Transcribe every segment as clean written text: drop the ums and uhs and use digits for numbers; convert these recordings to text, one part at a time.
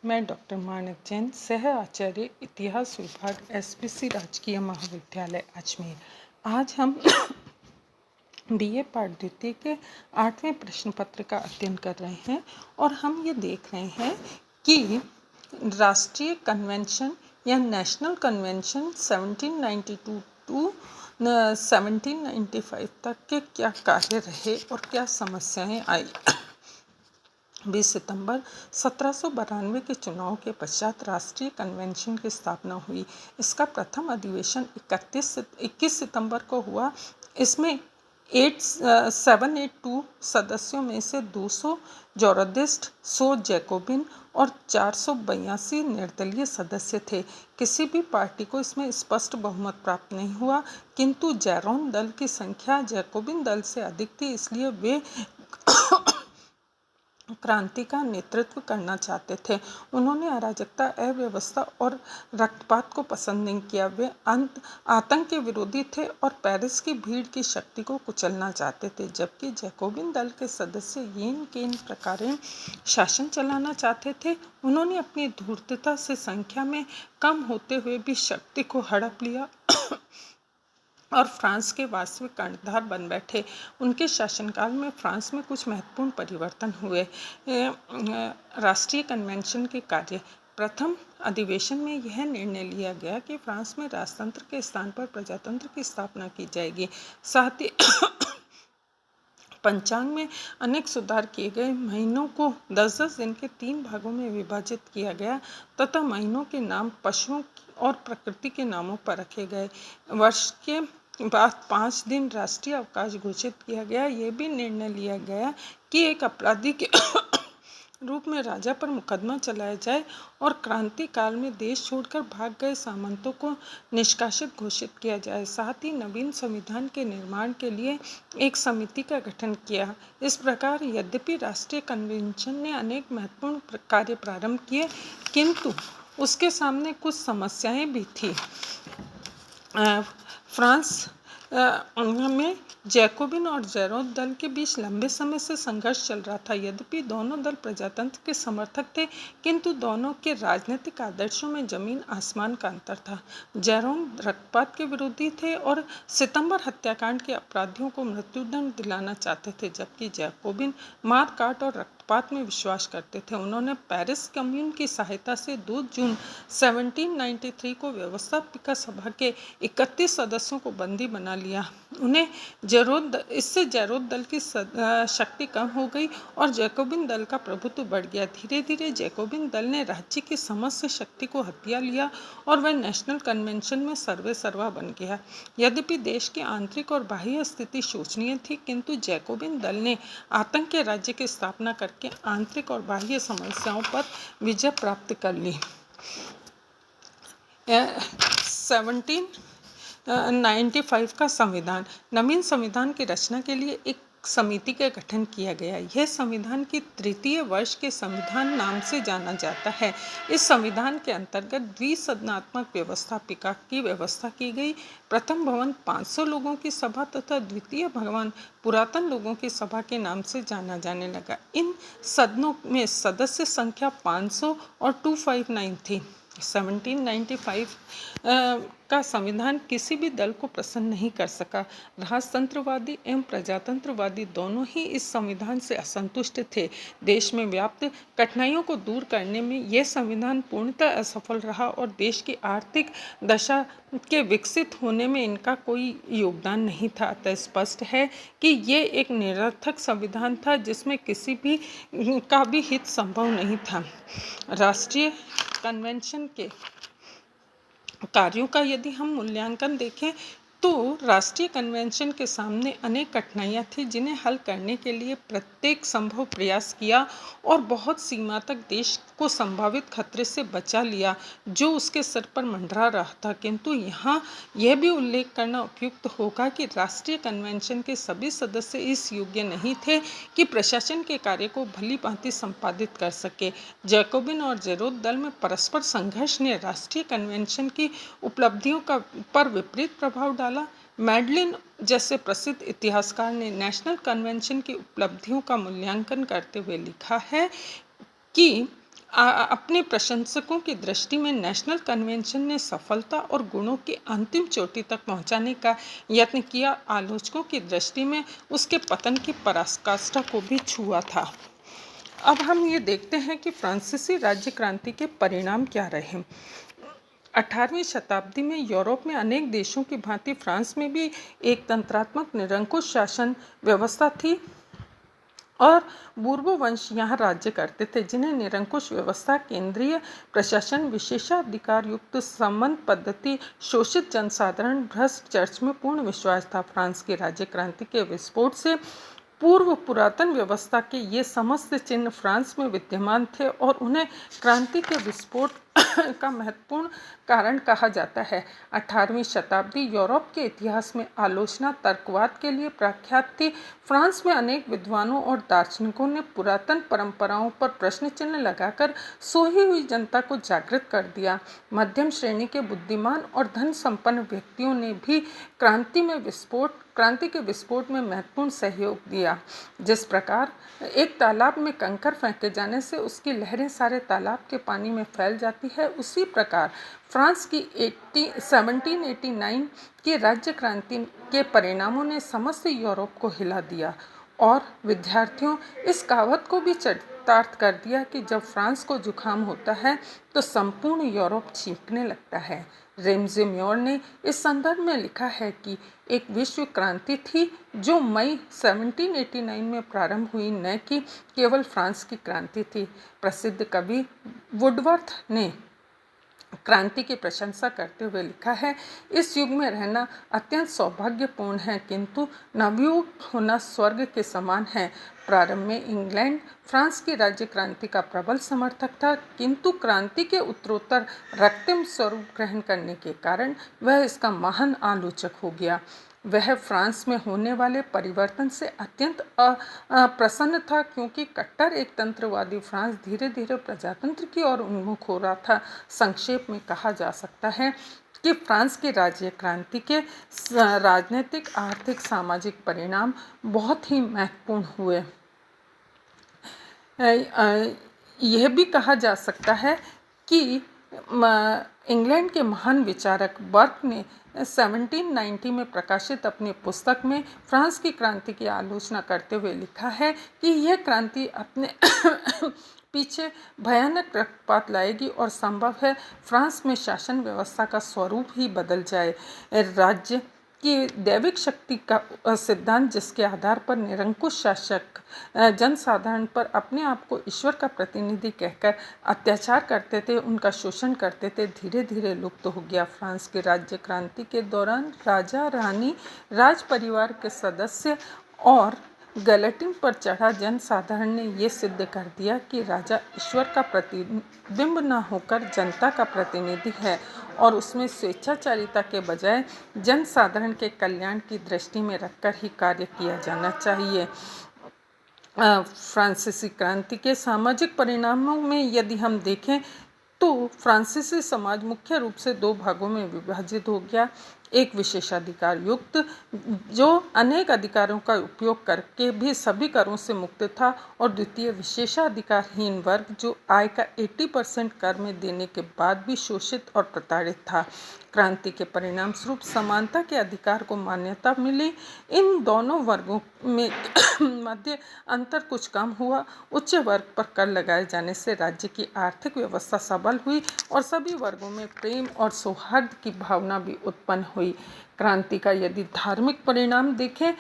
मैं डॉक्टर मानक जैन, सह आचार्य इतिहास विभाग एसपीसी राजकीय महाविद्यालय अजमेर। आज हम बीए पाठ द्वितीय के 8वें प्रश्न पत्र का अध्ययन कर रहे हैं और हम ये देख रहे हैं कि राष्ट्रीय कन्वेंशन या नेशनल कन्वेंशन 1792 टू 1795 तक के क्या कार्य रहे और क्या समस्याएं आई। 20 सितंबर 1792 के चुनाव के पश्चात राष्ट्रीय कन्वेंशन की स्थापना हुई। इसका प्रथम अधिवेशन 21 सितंबर को हुआ। इसमें 782 सदस्यों में से 200 जोरादिस्ट, 100 जैकोबिन और 482 निर्दलीय सदस्य थे। किसी भी पार्टी को इसमें स्पष्ट बहुमत प्राप्त नहीं हुआ, किंतु जैरोन दल की संख्या जैकोबिन दल से अधिक थी, इसलिए वे क्रांति का नेतृत्व करना चाहते थे। उन्होंने अराजकता, अव्यवस्था और रक्तपात को पसंद नहीं किया। वे आतंक के विरोधी थे और पेरिस की भीड़ की शक्ति को कुचलना चाहते थे, जबकि जैकोबिन दल के सदस्य येन केन प्रकारेण शासन चलाना चाहते थे। उन्होंने अपनी धूर्तता से संख्या में कम होते हुए भी शक्ति को हड़प लिया और फ्रांस के वास्तविक कर्णधार बन बैठे। उनके शासनकाल में फ्रांस में कुछ महत्वपूर्ण परिवर्तन हुए। राष्ट्रीय कन्वेंशन के कार्य। प्रथम अधिवेशन में यह निर्णय लिया गया कि फ्रांस में राजतंत्र के स्थान पर प्रजातंत्र की स्थापना की जाएगी। साथ ही पंचांग में अनेक सुधार किए गए। महीनों को 10-10 दिन के 3 भागों में विभाजित किया गया तथा महीनों के नाम पशुओं और प्रकृति के नामों पर रखे गए। वर्ष के बाद 5 दिन राष्ट्रीय अवकाश घोषित किया गया। यह भी निर्णय लिया गया कि एक अपराधी के रूप में राजा पर मुकदमा चलाया जाए और क्रांति काल में देश छोड़कर भाग गए सामंतों को निष्कासित घोषित किया जाए। साथ ही नवीन संविधान के निर्माण के लिए एक समिति का गठन किया। इस प्रकार यद्यपि राष्ट्रीय कन्वेंशन ने अनेक महत्वपूर्ण कार्य प्रारंभ किए, किंतु उसके सामने कुछ समस्याएं भी थी। फ्रांस में जैकोबिन और जैरोन दल के बीच लंबे समय से संघर्ष चल रहा था। यद्यपि दोनों दल प्रजातंत्र के समर्थक थे, किंतु दोनों के राजनीतिक आदर्शों में जमीन आसमान का अंतर था। जैरोन रक्तपात के विरोधी थे और सितंबर हत्याकांड के अपराधियों को मृत्युदंड दिलाना चाहते थे, जबकि जैकोबिन मार काट और रक्तपात में विश्वास करते थे। उन्होंने पेरिस कम्यून की सहायता से 2 जून 1793 को व्यवस्थापिका सभा के 31 सदस्यों को बंदी बना लिया। उन्हें इससे जैरोन दल की शक्ति कम हो गई और जैकोबिन दल का प्रभुत्व बढ़ गया। धीरे धीरे जैकोबिन दल ने राज्य की समस्त शक्ति को हथिया लिया और वह नेशनल कन्वेंशन में सर्वेसर्वा बन गया। यद्यपि देश की आंतरिक और बाह्य स्थिति शोचनीय थी, किंतु जैकोबिन दल ने आतंक के राज्य की स्थापना करके आंतरिक और बाह्य समस्याओं पर विजय प्राप्त कर ली। 1795 का संविधान। नवीन संविधान की रचना के लिए एक समिति का गठन किया गया। यह संविधान की तृतीय वर्ष के संविधान नाम से जाना जाता है। इस संविधान के अंतर्गत द्विसदनात्मक व्यवस्थापिका की व्यवस्था की गई। प्रथम भवन 500 लोगों की सभा तथा द्वितीय भवन पुरातन लोगों की सभा के नाम से जाना जाने लगा। इन सदनों में सदस्य संख्या 500 और 259 थी। 1795 का संविधान किसी भी दल को प्रसन्न नहीं कर सका। राजतंत्रवादी एवं प्रजातंत्रवादी दोनों ही इस संविधान से असंतुष्ट थे। देश में व्याप्त कठिनाइयों को दूर करने में यह संविधान पूर्णतः असफल रहा और देश की आर्थिक दशा के विकसित होने में इनका कोई योगदान नहीं था। अतः स्पष्ट है कि ये एक निरर्थक संविधान था जिसमें किसी भी का भी हित संभव नहीं था। राष्ट्रीय कन्वेंशन के कार्यों का यदि हम मूल्यांकन देखें तो राष्ट्रीय कन्वेंशन के सामने अनेक कठिनाइयां थी, जिन्हें हल करने के लिए प्रत्येक संभव प्रयास किया और बहुत सीमा तक देश को संभावित खतरे से बचा लिया जो उसके सिर पर मंडरा रहा था। किंतु यहाँ यह भी उल्लेख करना उपयुक्त होगा कि राष्ट्रीय कन्वेंशन के सभी सदस्य इस योग्य नहीं थे कि प्रशासन के कार्य को भली भांति संपादित कर सके। जैकोबिन और जैरोन दल में परस्पर संघर्ष ने राष्ट्रीय कन्वेंशन की उपलब्धियों पर विपरीत प्रभाव डाला। मैडलिन जैसे प्रसिद्ध इतिहासकार ने नेशनल कन्वेंशन की उपलब्धियों का मूल्यांकन करते हुए लिखा है कि अपने प्रशंसकों की दृष्टि में नेशनल कन्वेंशन ने सफलता और गुणों की अंतिम चोटी तक पहुंचाने का यत्न किया, आलोचकों की दृष्टि में उसके पतन की पराकाष्ठा को भी छुआ था। अब हम ये देखते हैं कि फ्रांसीसी राज्य क्रांति के परिणाम क्या रहे। 18वीं शताब्दी में यूरोप में अनेक देशों की भांति फ्रांस में भी एक तंत्रात्मक निरंकुश शासन व्यवस्था थी और बूर्बो वंश यहाँ राज्य करते थे, जिन्हें निरंकुश व्यवस्था, केंद्रीय प्रशासन, विशेषाधिकार युक्त संबंध पद्धति, शोषित जनसाधारण, भ्रष्ट चर्च में पूर्ण विश्वास था। फ्रांस की राज्य क्रांति के विस्फोट से पूर्व पुरातन व्यवस्था के ये समस्त चिन्ह फ्रांस में विद्यमान थे और उन्हें क्रांति के विस्फोट का महत्वपूर्ण कारण कहा जाता है। 18वीं शताब्दी यूरोप के इतिहास में आलोचना तर्कवाद के लिए प्रख्यात थी। फ्रांस में अनेक विद्वानों और दार्शनिकों ने पुरातन परंपराओं पर प्रश्न चिन्ह लगाकर सोई हुई जनता को जागृत कर दिया। मध्यम श्रेणी के बुद्धिमान और धन संपन्न व्यक्तियों ने भी क्रांति के विस्फोट में महत्वपूर्ण सहयोग दिया। जिस प्रकार एक तालाब में कंकर फेंके जाने से उसकी लहरें सारे तालाब के पानी में फैल जाती है, उसी प्रकार फ्रांस की 1789 की राज्य क्रांति के परिणामों ने समस्त यूरोप को हिला दिया और विद्यार्थियों इस कहावत को भी चरितार्थ कर दिया कि जब फ्रांस को जुकाम होता है तो संपूर्ण यूरोप छींकने लगता है। रेम्जे म्योर ने इस संदर्भ में लिखा है कि एक विश्व क्रांति थी जो मई 1789 में प्रारंभ हुई, न कि केवल फ्रांस की क्रांति थी। प्रसिद्ध कवि वुडवर्थ ने क्रांति की प्रशंसा करते हुए लिखा है, इस युग में रहना अत्यंत सौभाग्यपूर्ण है, किंतु नवयुग होना स्वर्ग के समान है। प्रारंभ में इंग्लैंड फ्रांस की राज्य क्रांति का प्रबल समर्थक था, किंतु क्रांति के उत्तरोत्तर रक्तम स्वरूप ग्रहण करने के कारण वह इसका महान आलोचक हो गया। वह फ्रांस में होने वाले परिवर्तन से अत्यंत प्रसन्न था, क्योंकि कट्टर एक तंत्रवादी फ्रांस धीरे धीरे प्रजातंत्र की ओर उन्मुख हो रहा था। संक्षेप में कहा जा सकता है कि फ्रांस की राज्य क्रांति के राजनीतिक, आर्थिक, सामाजिक परिणाम बहुत ही महत्वपूर्ण हुए। यह भी कहा जा सकता है कि इंग्लैंड के महान विचारक बर्क ने 1790 में प्रकाशित अपनी पुस्तक में फ्रांस की क्रांति की आलोचना करते हुए लिखा है कि यह क्रांति अपने पीछे भयानक रक्तपात लाएगी और संभव है फ्रांस में शासन व्यवस्था का स्वरूप ही बदल जाए। राज्य की दैविक शक्ति का सिद्धांत, जिसके आधार पर निरंकुश शासक जनसाधारण पर अपने आप को ईश्वर का प्रतिनिधि कहकर अत्याचार करते थे, उनका शोषण करते थे, धीरे धीरे लुप्त हो गया। फ्रांस की राज्य क्रांति के दौरान राजा, रानी, राज परिवार के सदस्य और गैलेटिन पर चढ़ा जनसाधारण ने ये सिद्ध कर दिया कि राजा ईश्वर का प्रतिबिंब न होकर जनता का प्रतिनिधि है और उसमें स्वेच्छाचारिता के बजाय जनसाधारण के कल्याण की दृष्टि में रखकर ही कार्य किया जाना चाहिए। फ्रांसीसी क्रांति के सामाजिक परिणामों में यदि हम देखें तो फ्रांसीसी समाज मुख्य रूप से दो भागों में विभाजित हो गया। एक विशेषाधिकार युक्त, जो अनेक अधिकारों का उपयोग करके भी सभी करों से मुक्त था, और द्वितीय विशेषाधिकारहीन वर्ग, जो आय का 80% कर में देने के बाद भी शोषित और प्रताड़ित था। क्रांति के परिणाम स्वरूप समानता के अधिकार को मान्यता मिली। इन दोनों वर्गों में मध्य अंतर कुछ कम हुआ। उच्च वर्ग पर कर लगाए जाने से राज्य की आर्थिक व्यवस्था सबल हुई और सभी वर्गों में प्रेम और सौहार्द की भावना भी उत्पन्न हुई। क्रांति का यदि धार्मिक परिणाम देखें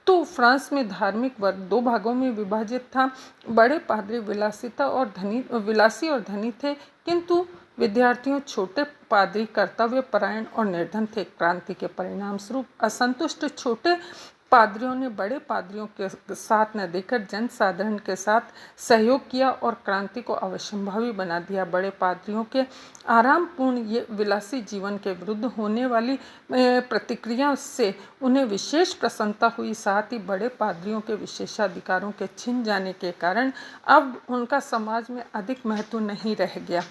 तो फ्रांस में धार्मिक वर्ग दो भागों में विभाजित था। बड़े पादरी विलासी और धनी थे, किंतु विद्यार्थियों छोटे पादरी कर्तव्य परायण और निर्धन थे। क्रांति के परिणाम स्वरूप असंतुष्ट छोटे पादरियों ने बड़े पादरियों के साथ न देकर जनसाधारण के साथ सहयोग किया और क्रांति को अवश्यंभावी बना दिया। बड़े पादरियों के आरामपूर्ण ये विलासी जीवन के विरुद्ध होने वाली प्रतिक्रिया से उन्हें विशेष प्रसन्नता हुई। साथ ही बड़े पादरियों के विशेषाधिकारों के छिन जाने के कारण अब उनका समाज में अधिक महत्व नहीं रह गया।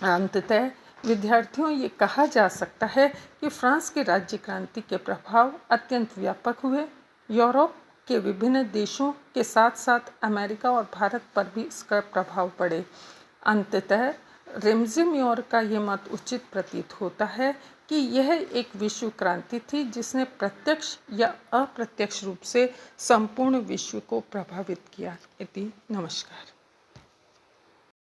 अंततः विद्यार्थियों, ये कहा जा सकता है कि फ्रांस की राज्य क्रांति के प्रभाव अत्यंत व्यापक हुए। यूरोप के विभिन्न देशों के साथ साथ अमेरिका और भारत पर भी इसका प्रभाव पड़े। अंततः रेम्ज़ेम्योर का ये मत उचित प्रतीत होता है कि यह एक विश्व क्रांति थी जिसने प्रत्यक्ष या अप्रत्यक्ष रूप से संपूर्ण विश्व को प्रभावित किया। इति नमस्कार।